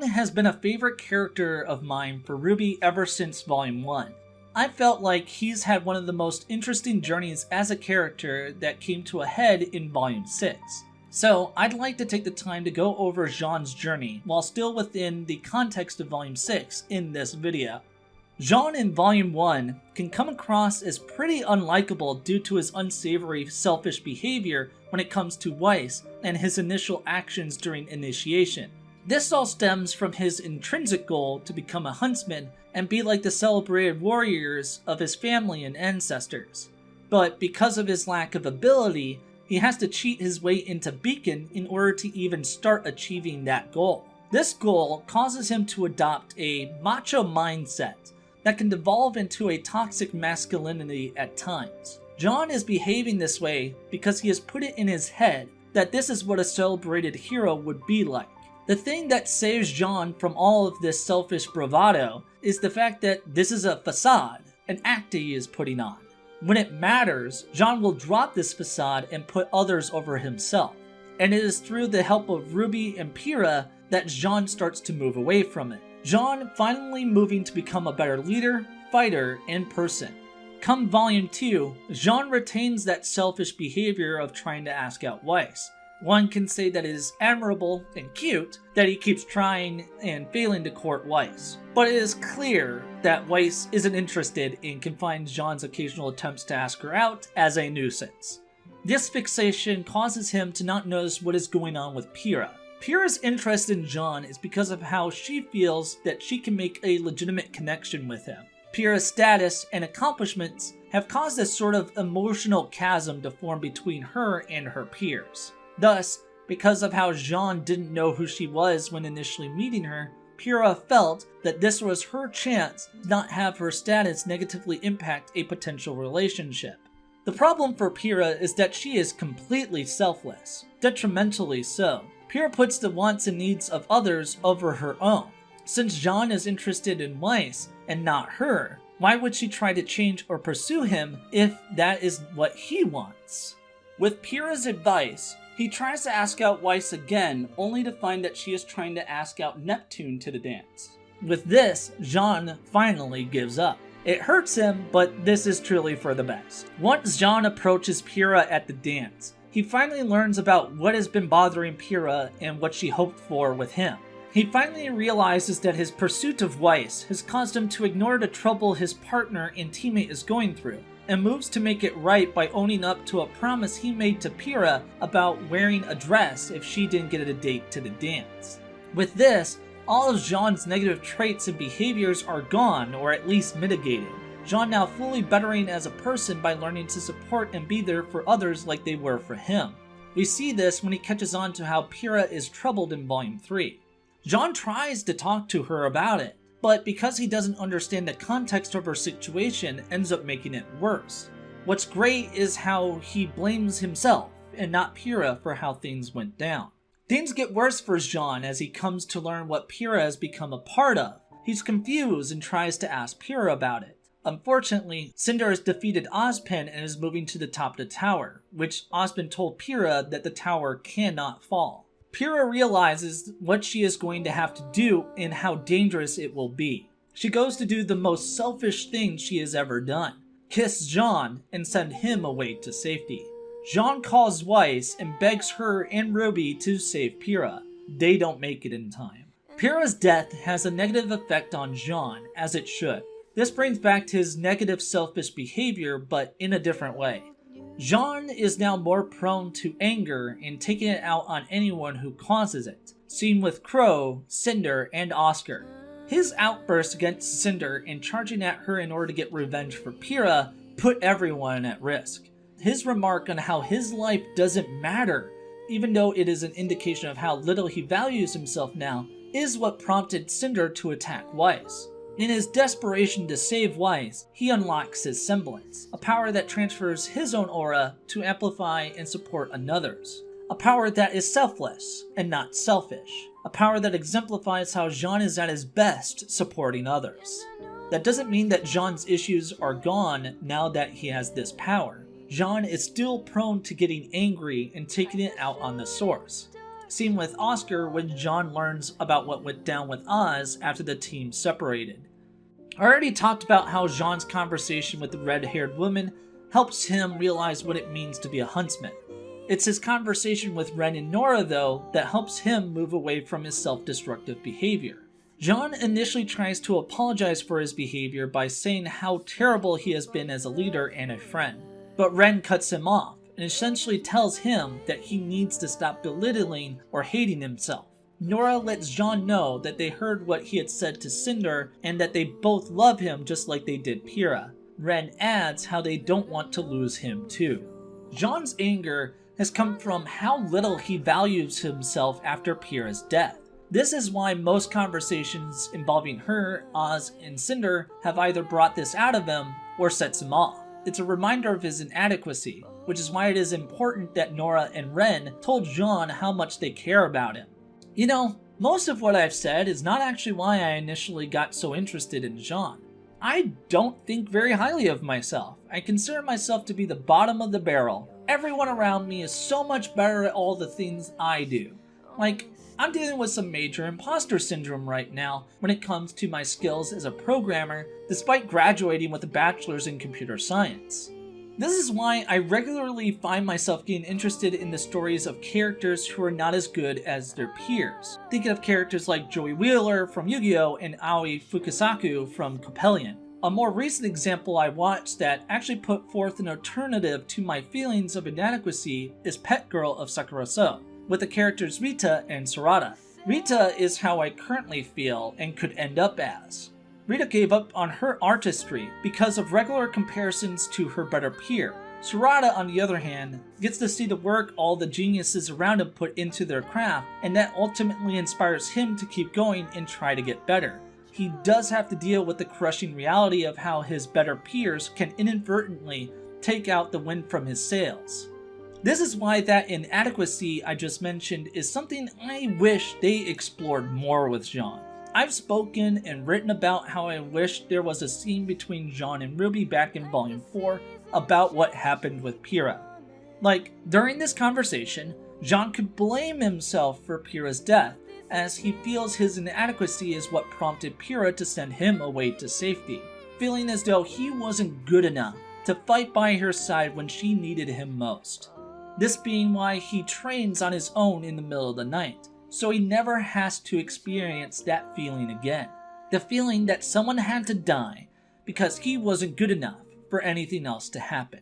has been a favorite character of mine for RWBY ever since Volume 1. I felt like he's had one of the most interesting journeys as a character that came to a head in Volume 6. So I'd like to take the time to go over Jaune's journey while still within the context of Volume 6 in this video. Jaune in Volume 1 can come across as pretty unlikable due to his unsavory, selfish behavior when it comes to Weiss and his initial actions during initiation. This all stems from his intrinsic goal to become a huntsman and be like the celebrated warriors of his family and ancestors. But because of his lack of ability, he has to cheat his way into Beacon in order to even start achieving that goal. This goal causes him to adopt a macho mindset that can devolve into a toxic masculinity at times. Jaune is behaving this way because he has put it in his head that this is what a celebrated hero would be like. The thing that saves Jaune from all of this selfish bravado is the fact that this is a facade, an act he is putting on. When it matters, Jaune will drop this facade and put others over himself. And it is through the help of RWBY and Pyrrha that Jaune starts to move away from it. Jaune finally moving to become a better leader, fighter, and person. Come Volume 2, Jaune retains that selfish behavior of trying to ask out Weiss. One can say that it is admirable and cute that he keeps trying and failing to court Weiss. But it is clear that Weiss isn't interested and can find Jaune's occasional attempts to ask her out as a nuisance. This fixation causes him to not notice what is going on with Pyrrha. Pyrrha's interest in Jaune is because of how she feels that she can make a legitimate connection with him. Pyrrha's status and accomplishments have caused a sort of emotional chasm to form between her and her peers. Thus, because of how Jaune didn't know who she was when initially meeting her, Pyrrha felt that this was her chance to not have her status negatively impact a potential relationship. The problem for Pyrrha is that she is completely selfless, detrimentally so. Pyrrha puts the wants and needs of others over her own. Since Jaune is interested in Weiss and not her, why would she try to change or pursue him if that is what he wants? With Pyrrha's advice, he tries to ask out Weiss again, only to find that she is trying to ask out Neptune to the dance. With this, Jaune finally gives up. It hurts him, but this is truly for the best. Once Jaune approaches Pyrrha at the dance, he finally learns about what has been bothering Pyrrha and what she hoped for with him. He finally realizes that his pursuit of Weiss has caused him to ignore the trouble his partner and teammate is going through, and moves to make it right by owning up to a promise he made to Pyrrha about wearing a dress if she didn't get a date to the dance. With this, all of Jaune's negative traits and behaviors are gone, or at least mitigated. Jaune now fully bettering as a person by learning to support and be there for others like they were for him. We see this when he catches on to how Pyrrha is troubled in Volume 3. Jaune tries to talk to her about it, but because he doesn't understand the context of her situation, ends up making it worse. What's great is how he blames himself and not Pyrrha for how things went down. Things get worse for Jaune as he comes to learn what Pyrrha has become a part of. He's confused and tries to ask Pyrrha about it. Unfortunately, Cinder has defeated Ozpin and is moving to the top of the tower, which Ozpin told Pyrrha that the tower cannot fall. Pyrrha realizes what she is going to have to do and how dangerous it will be. She goes to do the most selfish thing she has ever done: kiss Jaune and send him away to safety. Jaune calls Weiss and begs her and RWBY to save Pyrrha. They don't make it in time. Pyrrha's death has a negative effect on Jaune, as it should. This brings back to his negative selfish behavior, but in a different way. Jaune is now more prone to anger and taking it out on anyone who causes it, seen with Crow, Cinder, and Oscar. His outburst against Cinder and charging at her in order to get revenge for Pyrrha put everyone at risk. His remark on how his life doesn't matter, even though it is an indication of how little he values himself now, is what prompted Cinder to attack Weiss. In his desperation to save Weiss, he unlocks his semblance, a power that transfers his own aura to amplify and support another's. A power that is selfless and not selfish. A power that exemplifies how Jaune is at his best supporting others. That doesn't mean that Jaune's issues are gone now that he has this power. Jaune is still prone to getting angry and taking it out on the source. Same with Oscar when Jaune learns about what went down with Oz after the team separated. I already talked about how Jaune's conversation with the red-haired woman helps him realize what it means to be a huntsman. It's his conversation with Ren and Nora, though, that helps him move away from his self-destructive behavior. Jaune initially tries to apologize for his behavior by saying how terrible he has been as a leader and a friend. But Ren cuts him off and essentially tells him that he needs to stop belittling or hating himself. Nora lets Jaune know that they heard what he had said to Cinder and that they both love him just like they did Pyrrha. Ren adds how they don't want to lose him too. Jaune's anger has come from how little he values himself after Pyrrha's death. This is why most conversations involving her, Oz, and Cinder have either brought this out of him or sets him off. It's a reminder of his inadequacy, which is why it is important that Nora and Ren told Jaune how much they care about him. You know, most of what I've said is not actually why I initially got so interested in Jaune. I don't think very highly of myself. I consider myself to be the bottom of the barrel. Everyone around me is so much better at all the things I do. Like, I'm dealing with some major imposter syndrome right now when it comes to my skills as a programmer, despite graduating with a bachelor's in computer science. This is why I regularly find myself getting interested in the stories of characters who are not as good as their peers. Thinking of characters like Joey Wheeler from Yu-Gi-Oh! And Aoi Fukasaku from Coppelion. A more recent example I watched that actually put forth an alternative to my feelings of inadequacy is Pet Girl of Sakura So, with the characters Rita and Sarada. Rita is how I currently feel and could end up as. Rita gave up on her artistry because of regular comparisons to her better peer. Sarada, on the other hand, gets to see the work all the geniuses around him put into their craft, and that ultimately inspires him to keep going and try to get better. He does have to deal with the crushing reality of how his better peers can inadvertently take out the wind from his sails. This is why that inadequacy I just mentioned is something I wish they explored more with Jaune. I've spoken and written about how I wish there was a scene between Jaune and Ruby back in Volume 4 about what happened with Pyrrha. Like, during this conversation, Jaune could blame himself for Pyrrha's death, as he feels his inadequacy is what prompted Pyrrha to send him away to safety, feeling as though he wasn't good enough to fight by her side when she needed him most. This being why he trains on his own in the middle of the night, so he never has to experience that feeling again. The feeling that someone had to die because he wasn't good enough for anything else to happen.